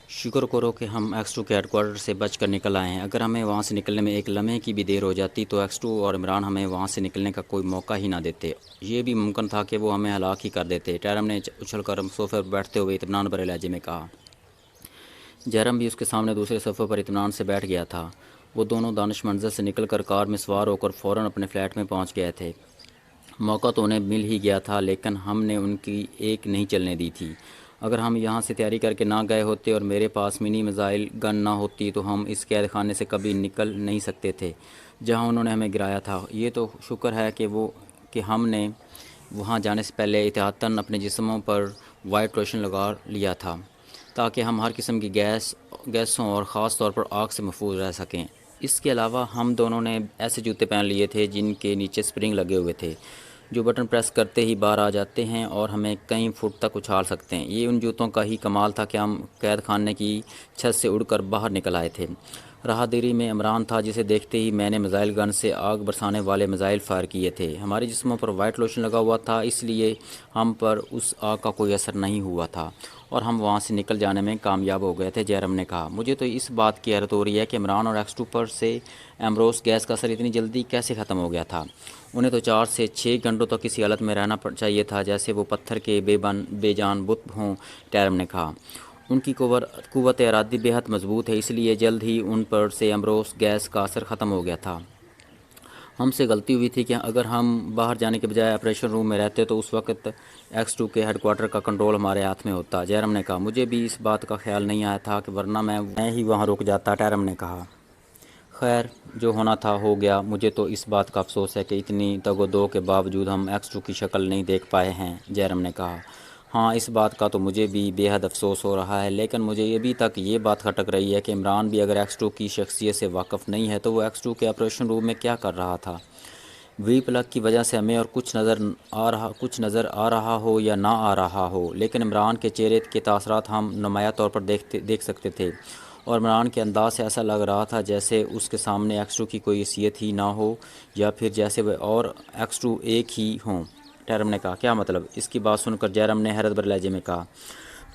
شکر کرو کہ ہم ایکس 2 کے ہیڈ کوارٹر سے بچ کر نکل آئے ہیں۔ اگر ہمیں وہاں سے نکلنے میں ایک لمحے کی بھی دیر ہو جاتی تو ایکس 2 اور عمران ہمیں وہاں سے نکلنے کا کوئی موقع ہی نہ دیتے۔ یہ بھی ممکن تھا کہ وہ ہمیں ہلاک ہی کر دیتے، ٹیرم نے اچھل کر صوفے پر بیٹھتے ہوئے اطمینان بھرے لہجے میں کہا۔ جیرم بھی اس کے سامنے دوسرے صفحے پر اطمینان سے بیٹھ گیا تھا۔ وہ دونوں دانش منزل سے نکل کر کار میں سوار ہو کر فوراً اپنے فلیٹ میں پہنچ گئے تھے۔ موقع تو انہیں مل ہی گیا تھا، لیکن ہم نے ان کی ایک نہیں چلنے دی تھی۔ اگر ہم یہاں سے تیاری کر کے نہ گئے ہوتے اور میرے پاس منی میزائل گن نہ ہوتی تو ہم اس قید خانے سے کبھی نکل نہیں سکتے تھے جہاں انہوں نے ہمیں گرایا تھا۔ یہ تو شکر ہے کہ ہم نے وہاں جانے سے پہلے احتیاطاً اپنے جسموں پر وائٹ لوشن لگا لیا تھا تاکہ ہم ہر قسم کی گیسوں اور خاص طور پر آگ سے محفوظ رہ سکیں۔ اس کے علاوہ ہم دونوں نے ایسے جوتے پہن لیے تھے جن کے نیچے سپرنگ لگے ہوئے تھے، جو بٹن پریس کرتے ہی باہر آ جاتے ہیں اور ہمیں کئی فٹ تک اچھال سکتے ہیں۔ یہ ان جوتوں کا ہی کمال تھا کہ ہم قید خانے کی چھت سے اڑ کر باہر نکل آئے تھے۔ راہ دیری میں عمران تھا، جسے دیکھتے ہی میں نے میزائل گن سے آگ برسانے والے میزائل فائر کیے تھے۔ ہمارے جسموں پر وائٹ لوشن لگا ہوا تھا، اس لیے ہم پر اس آگ کا کوئی اثر نہیں ہوا تھا اور ہم وہاں سے نکل جانے میں کامیاب ہو گئے تھے۔ جیرم نے کہا، مجھے تو اس بات کی حیرت ہو رہی ہے کہ عمران اور ایکس 2 پر سے ایمبروس گیس کا اثر اتنی جلدی کیسے ختم ہو گیا تھا۔ انہیں تو 4 سے 6 گھنٹوں تک کسی حالت میں رہنا چاہیے تھا جیسے وہ پتھر کے بے جان بت ہوں، ٹیرم نے کہا۔ ان کی قوت ارادی بے حد مضبوط ہے، اس لیے جلد ہی ان پر سے ایمبروس گیس کا اثر ختم ہو گیا تھا۔ ہم سے غلطی ہوئی تھی کہ اگر ہم باہر جانے کے بجائے آپریشن روم میں رہتے تو اس وقت ایکس 2 کے ہیڈ کوارٹر کا کنٹرول ہمارے ہاتھ میں ہوتا، جیرم نے کہا۔ مجھے بھی اس بات کا خیال نہیں آیا تھا کہ ورنہ میں ہی وہاں رک جاتا، ٹیرم نے کہا۔ خیر، جو ہونا تھا ہو گیا۔ مجھے تو اس بات کا افسوس ہے کہ اتنی تگ و دو کے باوجود ہم ایکس 2 کی شکل نہیں دیکھ پائے ہیں، جیرم نے کہا۔ ہاں، اس بات کا تو مجھے بھی بے حد افسوس ہو رہا ہے، لیکن مجھے ابھی تک یہ بات کھٹک رہی ہے کہ عمران بھی اگر ایکس 2 کی شخصیت سے واقف نہیں ہے تو وہ ایکس 2 کے آپریشن روم میں کیا کر رہا تھا۔ وی پلگ کی وجہ سے ہمیں اور کچھ نظر آ رہا ہو یا نہ آ رہا ہو، لیکن عمران کے چہرے کے تاثرات ہم نمایاں طور پر دیکھ سکتے تھے، اور عمران کے انداز سے ایسا لگ رہا تھا جیسے اس کے سامنے ایکس 2 کی کوئی حیثیت ہی نہ ہو، یا پھر جیسے وہ اور ایکس 2 ایک ہی ہوں۔ ٹیرم نے کہا، کیا مطلب؟ اس کی بات سن کر جیرم نے حیرت بھرے لہجے میں کہا،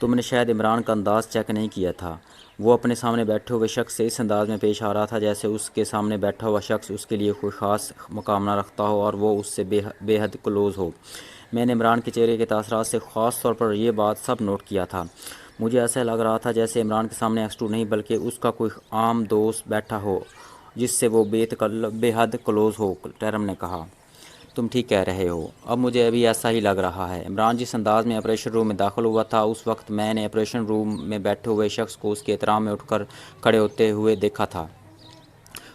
تم نے شاید عمران کا انداز چیک نہیں کیا تھا۔ وہ اپنے سامنے بیٹھے ہوئے شخص سے اس انداز میں پیش آ رہا تھا جیسے اس کے سامنے بیٹھا ہوا شخص اس کے لیے کوئی خاص مقام نہ رکھتا ہو اور وہ اس سے بے حد کلوز ہو۔ میں نے عمران کے چہرے کے تاثرات سے خاص طور پر یہ بات سب نوٹ کیا تھا۔ مجھے ایسا لگ رہا تھا جیسے عمران کے سامنے ایکس 2 نہیں بلکہ اس کا کوئی عام دوست بیٹھا ہو جس سے وہ بے حد کلوز ہو، ٹیرم نے کہا۔ تم ٹھیک کہہ رہے ہو، اب مجھے ابھی ایسا ہی لگ رہا ہے۔ عمران جس انداز میں آپریشن روم میں داخل ہوا تھا، اس وقت میں نے آپریشن روم میں بیٹھے ہوئے شخص کو اس کے احترام میں اٹھ کر کھڑے ہوتے ہوئے دیکھا تھا۔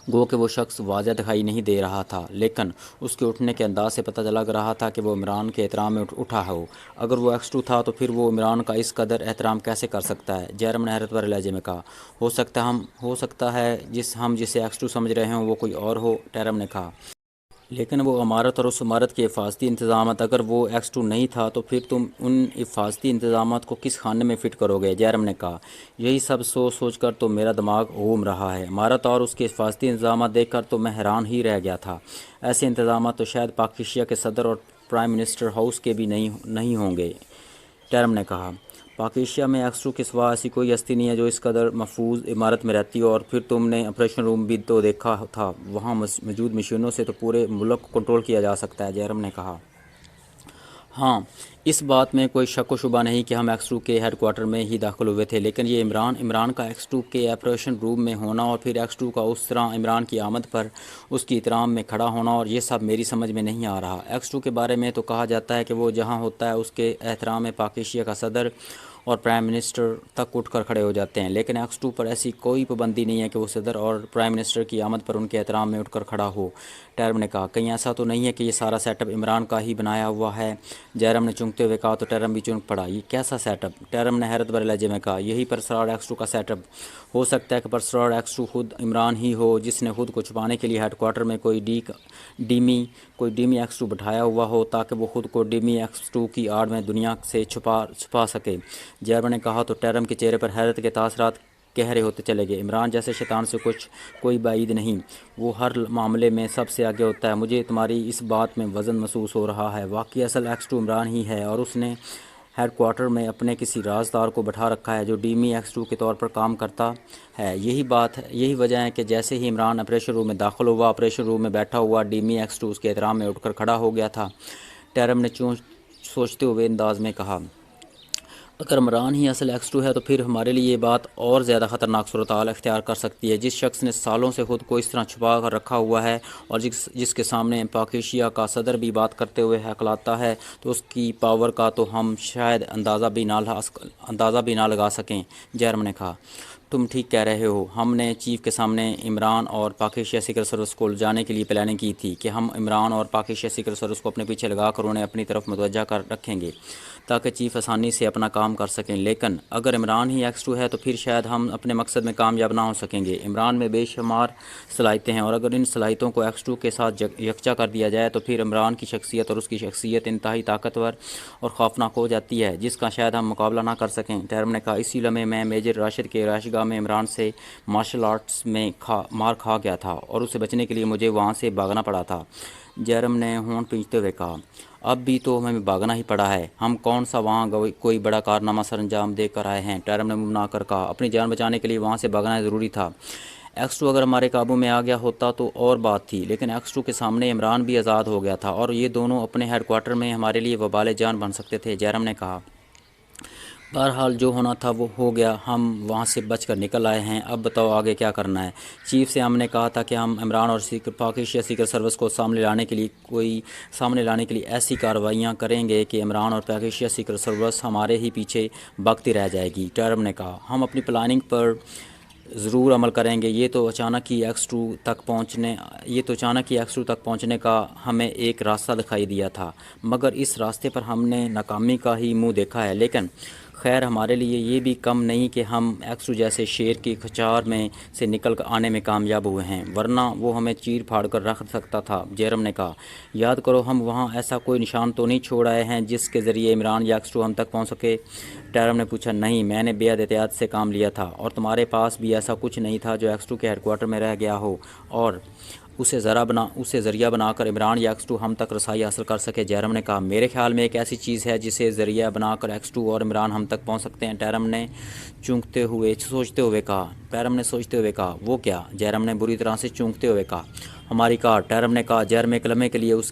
گو کہ وہ شخص واضح دکھائی نہیں دے رہا تھا، لیکن اس کے اٹھنے کے انداز سے پتہ لگ رہا تھا کہ وہ عمران کے احترام میں اٹھا ہو۔ اگر وہ ایکس 2 تھا تو پھر وہ عمران کا اس قدر احترام کیسے کر سکتا ہے؟ جیرم نے حیرت بھرے لہجے میں کہا۔ ہو سکتا ہے جسے ایکس 2 سمجھ رہے ہوں وہ کوئی اور ہو، ٹیرم نے کہا۔ لیکن وہ عمارت اور اس عمارت کے حفاظتی انتظامات، اگر وہ ایکس 2 نہیں تھا تو پھر تم ان حفاظتی انتظامات کو کس خانے میں فٹ کرو گے؟ جیرم نے کہا۔ یہی سب سوچ کر تو میرا دماغ گھوم رہا ہے۔ عمارت اور اس کے حفاظتی انتظامات دیکھ کر تو میں حیران ہی رہ گیا تھا۔ ایسے انتظامات تو شاید پاک ایشیا کے صدر اور پرائم منسٹر ہاؤس کے بھی نہیں ہوں گے، ٹیرم نے کہا۔ پاک ایشیا میں ایکس 2 کے سوا ایسی کوئی ہستی نہیں ہے جو اس قدر محفوظ عمارت میں رہتی ہو، اور پھر تم نے آپریشن روم بھی تو دیکھا تھا، وہاں موجود مشینوں سے تو پورے ملک کو کنٹرول کیا جا سکتا ہے، جیرم نے کہا۔ ہاں، اس بات میں کوئی شک و شبہ نہیں کہ ہم ایکس 2 کے ہیڈ کوارٹر میں ہی داخل ہوئے تھے، لیکن یہ عمران کا ایکس 2 کے آپریشن روم میں ہونا اور پھر ایکس 2 کا اس طرح عمران کی آمد پر اس کی احترام میں کھڑا ہونا، اور یہ سب میری سمجھ میں نہیں آ رہا۔ ایکس 2 کے بارے میں تو کہا جاتا ہے کہ وہ جہاں ہوتا ہے اس کے احترام میں پاک ایشیا کا صدر اور پرائم منسٹر تک اٹھ کر کھڑے ہو جاتے ہیں، لیکن ایکس 2 پر ایسی کوئی پابندی نہیں ہے کہ وہ صدر اور پرائم منسٹر کی آمد پر ان کے احترام میں اٹھ کر کھڑا ہو، ٹیرم نے کہا۔ کہیں ایسا تو نہیں ہے کہ یہ سارا سیٹ اپ عمران کا ہی بنایا ہوا ہے؟ جیرم نے چونکتے ہوئے کہا۔ تو ٹیرم بھی چونک پڑا۔ یہ کیسا سیٹ اپ؟ ٹیرم نے حیرت بھرے لہجے میں کہا۔ یہی پرسرار ایکس 2 کا سیٹ اپ۔ ہو سکتا ہے کہ پرسرار ایکس 2 خود عمران ہی ہو، جس نے خود کو چھپانے کے لیے ہیڈ کوارٹر میں کوئی ڈیمی ایکس 2 بٹھایا ہوا ہو تاکہ وہ خود کو ڈیمی ایکس 2 کی آڑ میں دنیا سے چھپا سکے، جیرم نے کہا۔ تو ٹیرم کے چہرے پر حیرت کے تاثرات گہرے ہوتے چلے گئے۔ عمران جیسے شیطان سے کوئی بعید نہیں، وہ ہر معاملے میں سب سے آگے ہوتا ہے۔ مجھے تمہاری اس بات میں وزن محسوس ہو رہا ہے۔ واقعی اصل ایکس 2 عمران ہی ہے، اور اس نے ہیڈ کوارٹر میں اپنے کسی رازدار کو بٹھا رکھا ہے جو ڈیمی X2 کے طور پر کام کرتا ہے۔ یہی وجہ ہے کہ جیسے ہی عمران آپریشن روم میں داخل ہوا، آپریشن روم میں بیٹھا ہوا ڈیمی X2 اس کے احترام میں اٹھ کر کھڑا ہو گیا تھا۔ ٹیرم نے سوچتے ہوئے انداز میں کہا، اگر عمران ہی اصل X2 ہے تو پھر ہمارے لیے یہ بات اور زیادہ خطرناک صورتحال اختیار کر سکتی ہے۔ جس شخص نے سالوں سے خود کو اس طرح چھپا کر رکھا ہوا ہے اور جس کے سامنے پاک ایشیا کا صدر بھی بات کرتے ہوئے ہکلاتا ہے تو اس کی پاور کا تو ہم شاید اندازہ بھی نہ لگا سکیں۔ جیرم نے کہا، تم ٹھیک کہہ رہے ہو۔ ہم نے چیف کے سامنے عمران اور پاک ایشیا سیکرٹ سروس کو جانے کے لیے پلاننگ کی تھی کہ ہم عمران اور پاک ایشیا سیکرٹ سروس کو اپنے پیچھے لگا کر انہیں اپنی طرف متوجہ کر رکھیں گے تاکہ چیف آسانی سے اپنا کام کر سکیں، لیکن اگر عمران ہی X2 ہے تو پھر شاید ہم اپنے مقصد میں کامیاب نہ ہو سکیں گے۔ عمران میں بے شمار صلاحیتیں ہیں اور اگر ان صلاحیتوں کو X2 کے ساتھ یکجا کر دیا جائے تو پھر عمران کی شخصیت اور اس کی شخصیت انتہائی طاقتور اور خوفناک ہو جاتی ہے جس کا شاید ہم مقابلہ نہ کر سکیں۔ ٹیرم نے کہا، اسی لمحے میں میجر راشد کے رہائش گاہ میں عمران سے مارشل آرٹس میں مار کھا گیا تھا اور اسے بچنے کے لیے مجھے وہاں سے بھاگنا پڑا تھا۔ جیرم نے ہونٹ پینچتے ہوئے کہا، اب بھی تو ہمیں بھاگنا ہی پڑا ہے، ہم کون سا وہاں کوئی بڑا کارنامہ سر انجام دے کر آئے ہیں؟ ٹیرم نے منہ بنا کر کہا، اپنی جان بچانے کے لیے وہاں سے بھاگنا ضروری تھا۔ X2 اگر ہمارے قابو میں آ گیا ہوتا تو اور بات تھی، لیکن X2 کے سامنے عمران بھی آزاد ہو گیا تھا اور یہ دونوں اپنے ہیڈ کوارٹر میں ہمارے لیے وبال جان بن سکتے تھے۔ جیرم نے کہا، بہرحال جو ہونا تھا وہ ہو گیا، ہم وہاں سے بچ کر نکل آئے ہیں، اب بتاؤ آگے کیا کرنا ہے؟ چیف سے ہم نے کہا تھا کہ ہم عمران اور پاک ایشیا سیکرٹ سروس کو سامنے لانے کے لیے ایسی کارروائیاں کریں گے کہ عمران اور پاک ایشیا سیکرٹ سروس ہمارے ہی پیچھے بھاگتی رہ جائے گی۔ ٹیرم نے کہا، ہم اپنی پلاننگ پر ضرور عمل کریں گے۔ یہ تو اچانک ہی X2 تک پہنچنے کا ہمیں ایک راستہ دکھائی دیا تھا، مگر اس راستے پر ہم نے ناکامی کا ہی منہ دیکھا ہے، لیکن خیر ہمارے لیے یہ بھی کم نہیں کہ ہم X2 جیسے شیر کی کھچار میں سے نکل کر آنے میں کامیاب ہوئے ہیں، ورنہ وہ ہمیں چیر پھاڑ کر رکھ سکتا تھا۔ جیرم نے کہا، یاد کرو ہم وہاں ایسا کوئی نشان تو نہیں چھوڑ آئے ہیں جس کے ذریعے عمران یا X2 ہم تک پہنچ سکے؟ ٹیرم نے پوچھا، نہیں، میں نے بے حد احتیاط سے کام لیا تھا اور تمہارے پاس بھی ایسا کچھ نہیں تھا جو X2 کے ہیڈ کوارٹر میں رہ گیا ہو اور اسے ذریعہ بنا کر عمران یا X2 ہم تک رسائی حاصل کر سکے۔ جیرم نے کہا، میرے خیال میں ایک ایسی چیز ہے جسے ذریعہ بنا کر X2 اور عمران ہم تک پہنچ سکتے ہیں۔ ٹیرم نے سوچتے ہوئے کہا، وہ کیا؟ جیرم نے بری طرح سے چونکتے ہوئے کہا، ہماری کار۔ ٹیرم نے کہا۔ جیرم ایک لمحے کے لیے اس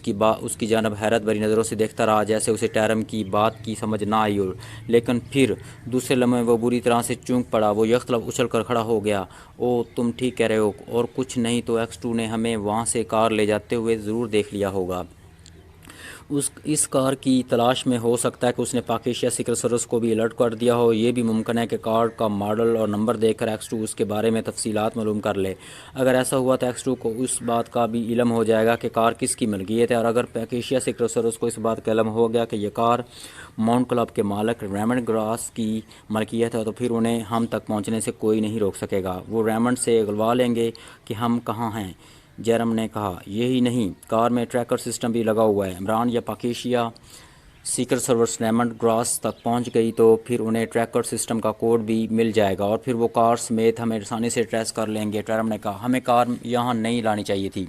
کی جانب حیرت بھری نظروں سے دیکھتا رہا جیسے اسے ٹیرم کی بات کی سمجھ نہ آئی ہو، لیکن پھر دوسرے لمحے وہ بری طرح سے چونک پڑا۔ وہ یکطلب اچھل کر کھڑا ہو گیا، او تم ٹھیک کہہ رہے ہو، اور کچھ نہیں تو X2 نے ہمیں وہاں سے کار لے جاتے ہوئے ضرور دیکھ لیا ہوگا۔ اس کار کی تلاش میں ہو سکتا ہے کہ اس نے پاک ایشیا سیکرٹ سروس کو بھی الرٹ کر دیا ہو۔ یہ بھی ممکن ہے کہ کار کا ماڈل اور نمبر دیکھ کر X2 اس کے بارے میں تفصیلات معلوم کر لے۔ اگر ایسا ہوا تو X2 کو اس بات کا بھی علم ہو جائے گا کہ کار کس کی ملکیت ہے، اور اگر پاک ایشیا سیکرٹ سروس کو اس بات کا علم ہو گیا کہ یہ کار ماؤنٹ کلب کے مالک ریمنڈ گراس کی ملکیت ہے تو پھر انہیں ہم تک پہنچنے سے کوئی نہیں روک سکے گا۔ وہ ریمنڈ سے اگلوا لیں گے کہ ہم کہاں ہیں۔ جیرم نے کہا، یہی نہیں، کار میں ٹریکر سسٹم بھی لگا ہوا ہے۔ عمران یا Pak Asia secret service Raymond Gross تک پہنچ گئی تو پھر انہیں ٹریکر سسٹم کا کوڈ بھی مل جائے گا اور پھر وہ کار سمیت ہمیں آسانی سے ٹریس کر لیں گے۔ ٹیرم نے کہا، ہمیں کار یہاں نہیں لانی چاہیے تھی۔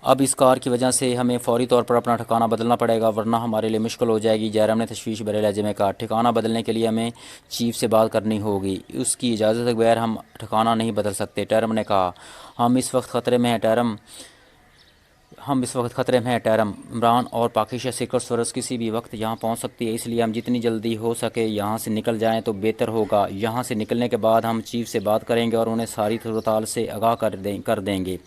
اب اس کار کی وجہ سے ہمیں فوری طور پر اپنا ٹھکانہ بدلنا پڑے گا ورنہ ہمارے لیے مشکل ہو جائے گی۔ جیرم نے تشویش بھرے لہجے میں کہا، ٹھکانہ بدلنے کے لیے ہمیں چیف سے بات کرنی ہوگی، اس کی اجازت کے بغیر ہم ٹھکانہ نہیں بدل سکتے۔ ٹیرم نے کہا، ہم اس وقت خطرے میں ہیں ٹیرم۔ عمران اور پاک ایشیا سیکرٹ سروس کسی بھی وقت یہاں پہنچ سکتی ہے، اس لیے ہم جتنی جلدی ہو سکے یہاں سے نکل جائیں تو بہتر ہوگا۔ یہاں سے نکلنے کے بعد ہم چیف سے بات کریں گے اور انہیں ساری صورتحال سے آگاہ کر دیں گے،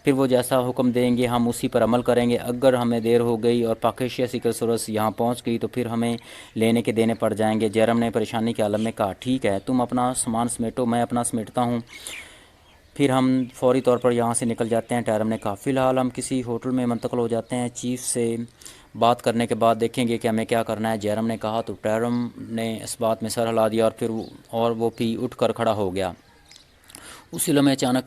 پھر وہ جیسا حکم دیں گے ہم اسی پر عمل کریں گے۔ اگر ہمیں دیر ہو گئی اور پاک ایشیا سیکرٹ سروس یہاں پہنچ گئی تو پھر ہمیں لینے کے دینے پڑ جائیں گے۔ جیرم نے پریشانی کے عالم میں کہا، ٹھیک ہے، تم اپنا سامان سمیٹو، میں اپنا سمیٹتا ہوں، پھر ہم فوری طور پر یہاں سے نکل جاتے ہیں۔ ٹیرم نے کہا، فی الحال ہم کسی ہوٹل میں منتقل ہو جاتے ہیں، چیف سے بات کرنے کے بعد دیکھیں گے کہ ہمیں کیا کرنا ہے۔ جیرم نے کہا تو ٹیرم نے اس بات میں سر ہلا دیا اور وہ بھی اٹھ کر کھڑا ہو گیا۔ اسی لمحے اچانک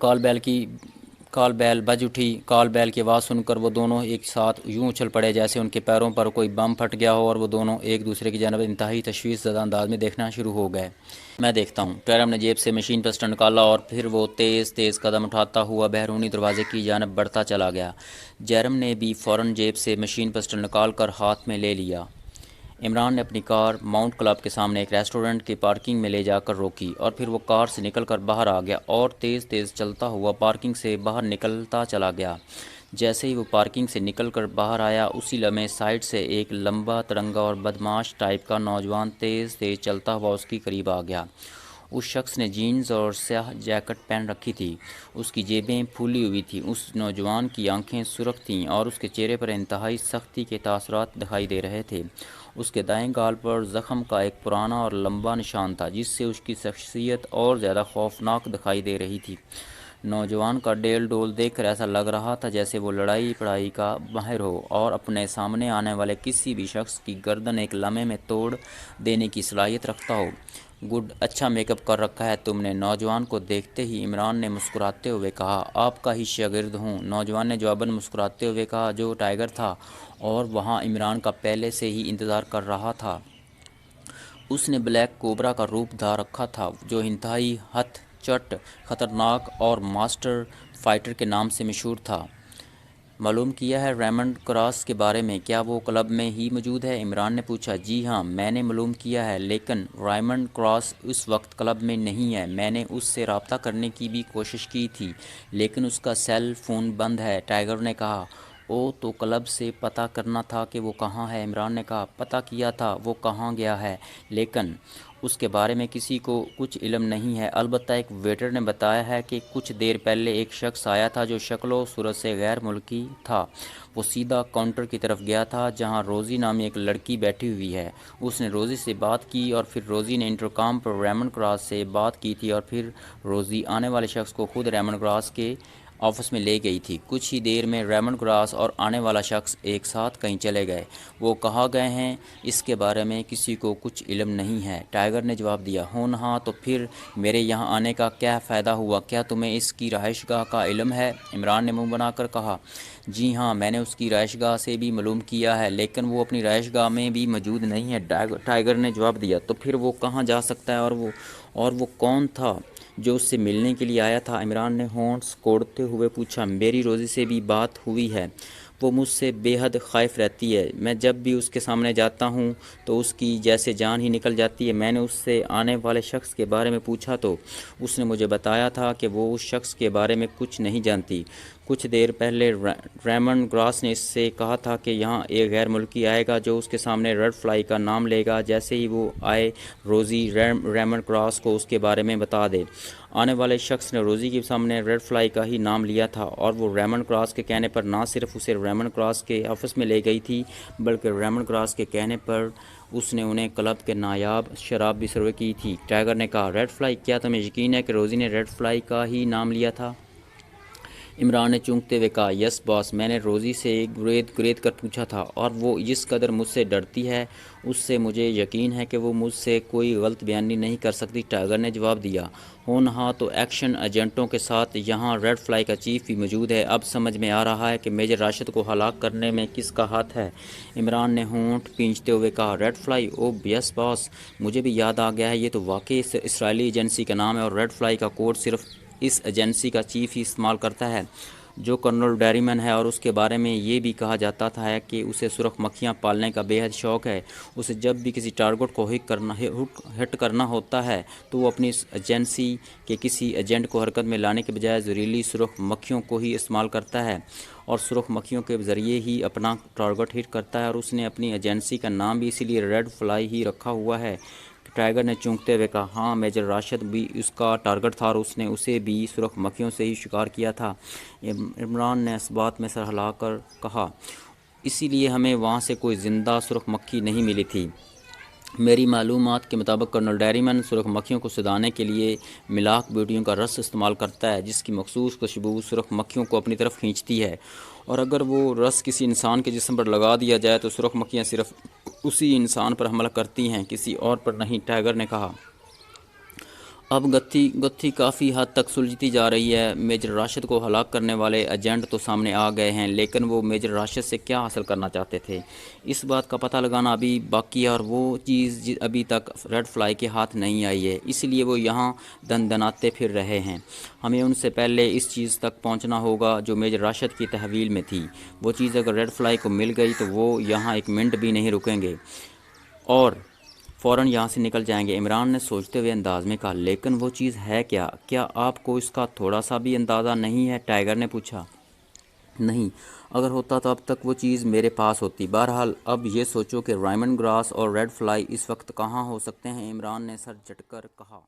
کال بیل بج اٹھی۔ کال بیل کی آواز سن کر وہ دونوں ایک ساتھ یوں اچھل پڑے جیسے ان کے پیروں پر کوئی بم پھٹ گیا ہو اور وہ دونوں ایک دوسرے کی جانب انتہائی تشویش زدہ انداز میں دیکھنا شروع ہو گئے۔ میں دیکھتا ہوں۔ ٹیرم نے جیب سے مشین پسٹل نکالا اور پھر وہ تیز قدم اٹھاتا ہوا بیرونی دروازے کی جانب بڑھتا چلا گیا۔ جیرم نے بھی فوراً جیب سے مشین پسٹل نکال کر ہاتھ میں لے لیا۔ عمران نے اپنی کار ماؤنٹ کلب کے سامنے ایک ریسٹورنٹ کی پارکنگ میں لے جا کر روکی اور پھر وہ کار سے نکل کر باہر آ گیا اور تیز تیز چلتا ہوا پارکنگ سے باہر نکلتا چلا گیا۔ جیسے ہی وہ پارکنگ سے نکل کر باہر آیا، اسی لمحے سائڈ سے ایک لمبا ترنگا اور بدمعاش ٹائپ کا نوجوان تیز تیز چلتا ہوا اس کے قریب آ گیا۔ اس شخص نے جینز اور سیاہ جیکٹ پہن رکھی تھی، اس کی جیبیں پھولی ہوئی تھیں، اس نوجوان کی آنکھیں سرخ تھیں اور اس کے چہرے پر انتہائی سختی کے تاثرات دکھائی دے رہے تھے۔ اس کے دائیں گال پر زخم کا ایک پرانا اور لمبا نشان تھا جس سے اس کی شخصیت اور زیادہ خوفناک دکھائی دے رہی تھی۔ نوجوان کا ڈیل ڈول دیکھ کر ایسا لگ رہا تھا جیسے وہ لڑائی پڑھائی کا ماہر ہو اور اپنے سامنے آنے والے کسی بھی شخص کی گردن ایک لمحے میں توڑ دینے کی صلاحیت رکھتا ہو۔ گڈ، اچھا میک اپ کر رکھا ہے تم نے، نوجوان کو دیکھتے ہی عمران نے مسکراتے ہوئے کہا۔ آپ کا ہی شاگرد ہوں، نوجوان نے جواباً مسکراتے ہوئے کہا، جو ٹائیگر تھا اور وہاں عمران کا پہلے سے ہی انتظار کر رہا تھا۔ اس نے بلیک کوبرا کا روپ دھار رکھا تھا جو انتہائی ہتھ چٹ، خطرناک اور ماسٹر فائٹر کے نام سے مشہور تھا۔ معلوم کیا ہے ریمنڈ کراس کے بارے میں؟ کیا وہ کلب میں ہی موجود ہے؟ عمران نے پوچھا۔ جی ہاں، میں نے معلوم کیا ہے، لیکن ریمنڈ کراس اس وقت کلب میں نہیں ہے۔ میں نے اس سے رابطہ کرنے کی بھی کوشش کی تھی لیکن اس کا سیل فون بند ہے، ٹائیگر نے کہا۔ او، تو کلب سے پتہ کرنا تھا کہ وہ کہاں ہے، عمران نے کہا۔ پتہ کیا تھا وہ کہاں گیا ہے، لیکن اس کے بارے میں کسی کو کچھ علم نہیں ہے، البتہ ایک ویٹر نے بتایا ہے کہ کچھ دیر پہلے ایک شخص آیا تھا جو شکل و صورت سے غیر ملکی تھا۔ وہ سیدھا کاؤنٹر کی طرف گیا تھا جہاں روزی نامی ایک لڑکی بیٹھی ہوئی ہے۔ اس نے روزی سے بات کی اور پھر روزی نے انٹرکام پر ریمنڈ کراس سے بات کی تھی اور پھر روزی آنے والے شخص کو خود ریمنڈ کراس کے آفس میں لے گئی تھی۔ کچھ ہی دیر میں ریمنڈ کراس اور آنے والا شخص ایک ساتھ کہیں چلے گئے۔ وہ کہاں گئے ہیں اس کے بارے میں کسی کو کچھ علم نہیں ہے، ٹائیگر نے جواب دیا۔ ہاں تو پھر میرے یہاں آنے کا کیا فائدہ ہوا؟ کیا تمہیں اس کی رہائش گاہ کا علم ہے؟ عمران نے منہ بنا کر کہا۔ جی ہاں، میں نے اس کی رہائش گاہ سے بھی معلوم کیا ہے لیکن وہ اپنی رہائش گاہ میں بھی موجود نہیں ہے، ٹائیگر نے جواب دیا۔ تو پھر وہ کہاں جا سکتا ہے اور وہ کون تھا جو اس سے ملنے کے لیے آیا تھا؟ عمران نے ہونٹس کوڑتے ہوئے پوچھا۔ میری روزی سے بھی بات ہوئی ہے، وہ مجھ سے بے حد خائف رہتی ہے، میں جب بھی اس کے سامنے جاتا ہوں تو اس کی جیسے جان ہی نکل جاتی ہے۔ میں نے اس سے آنے والے شخص کے بارے میں پوچھا تو اس نے مجھے بتایا تھا کہ وہ اس شخص کے بارے میں کچھ نہیں جانتی۔ کچھ دیر پہلے ریمنڈ گراس نے اس سے کہا تھا کہ یہاں ایک غیر ملکی آئے گا جو اس کے سامنے ریڈ فلائی کا نام لے گا۔ جیسے ہی وہ آئے، روزی ریمنڈ گراس کو اس کے بارے میں بتا دے۔ آنے والے شخص نے روزی کے سامنے ریڈ فلائی کا ہی نام لیا تھا اور وہ ریمنڈ کراس کے کہنے پر نہ صرف اسے ریمنڈ کراس کے آفس میں لے گئی تھی بلکہ ریمنڈ کراس کے کہنے پر اس نے انہیں کلب کے نایاب شراب بھی سرو کی تھی۔ ٹائیگر نے کہا۔ Red fly? کیا تمہیں یقین ہے کہ روزی نے ریڈ فلائی کا ہی نام لیا تھا؟ عمران نے چونکتے ہوئے کہا۔ یس باس، میں نے روزی سے گرید کر پوچھا تھا اور وہ جس قدر مجھ سے ڈرتی ہے اس سے مجھے یقین ہے کہ وہ مجھ سے کوئی غلط بیانی نہیں کر سکتی، ٹائیگر نے جواب دیا۔ ہاں تو ایکشن ایجنٹوں کے ساتھ یہاں ریڈ فلائی کا چیف بھی موجود ہے۔ اب سمجھ میں آ رہا ہے کہ میجر راشد کو ہلاک کرنے میں کس کا ہاتھ ہے، عمران نے ہونٹ کھینچتے ہوئے کہا۔ Red fly? او یس باس، مجھے بھی یاد آ گیا ہے، یہ تو واقعی اسرائیلی ایجنسی کا نام ہے اور ریڈ فلائی کا کوڈ صرف اس ایجنسی کا چیف ہی استعمال کرتا ہے جو کرنل ڈیریمن ہے، اور اس کے بارے میں یہ بھی کہا جاتا تھا کہ اسے سرخ مکھیاں پالنے کا بے حد شوق ہے۔ اسے جب بھی کسی ٹارگٹ کو ہٹ کرنا ہوتا ہے تو وہ اپنی ایجنسی کے کسی ایجنٹ کو حرکت میں لانے کے بجائے زہریلی سرخ مکھیوں کو ہی استعمال کرتا ہے اور سرخ مکھیوں کے ذریعے ہی اپنا ٹارگٹ ہٹ کرتا ہے، اور اس نے اپنی ایجنسی کا نام بھی اسی لیے ریڈ فلائی ہی رکھا ہوا ہے، ٹائیگر نے چونکتے ہوئے کہا۔ ہاں، میجر راشد بھی اس کا ٹارگٹ تھا اور اس نے اسے بھی سرخ مکھیوں سے ہی شکار کیا تھا، عمران نے اس بات میں سر ہلا کر کہا۔ اسی لیے ہمیں وہاں سے کوئی زندہ سرخ مکھی نہیں ملی تھی۔ میری معلومات کے مطابق کرنل ڈیریمن سرخ مکھیوں کو سدانے کے لیے ملاک بیوٹیوں کا رس استعمال کرتا ہے جس کی مخصوص خوشبو سرخ مکھیوں کو اپنی طرف کھینچتی ہے، اور اگر وہ رس کسی انسان کے جسم پر لگا دیا جائے تو سرخ مکھیاں صرف اسی انسان پر حملہ کرتی ہیں، کسی اور پر نہیں، ٹائیگر نے کہا۔ اب گتھی کافی حد تک سلجھتی جا رہی ہے۔ میجر راشد کو ہلاک کرنے والے ایجنٹ تو سامنے آ گئے ہیں لیکن وہ میجر راشد سے کیا حاصل کرنا چاہتے تھے، اس بات کا پتہ لگانا ابھی باقی ہے، اور وہ چیز ابھی تک ریڈ فلائی کے ہاتھ نہیں آئی ہے، اس لیے وہ یہاں دندناتے پھر رہے ہیں۔ ہمیں ان سے پہلے اس چیز تک پہنچنا ہوگا جو میجر راشد کی تحویل میں تھی۔ وہ چیز اگر ریڈ فلائی کو مل گئی تو وہ یہاں ایک منٹ بھی نہیں رکیں گے۔ اور فوراً یہاں سے نکل جائیں گے۔ عمران نے سوچتے ہوئے انداز میں کہا، لیکن وہ چیز ہے کیا آپ کو اس کا تھوڑا سا بھی اندازہ نہیں ہے؟ ٹائیگر نے پوچھا۔ نہیں، اگر ہوتا تو اب تک وہ چیز میرے پاس ہوتی۔ بہرحال اب یہ سوچو کہ ریمن گراس اور ریڈ فلائی اس وقت کہاں ہو سکتے ہیں؟ عمران نے سر جھٹ کر کہا۔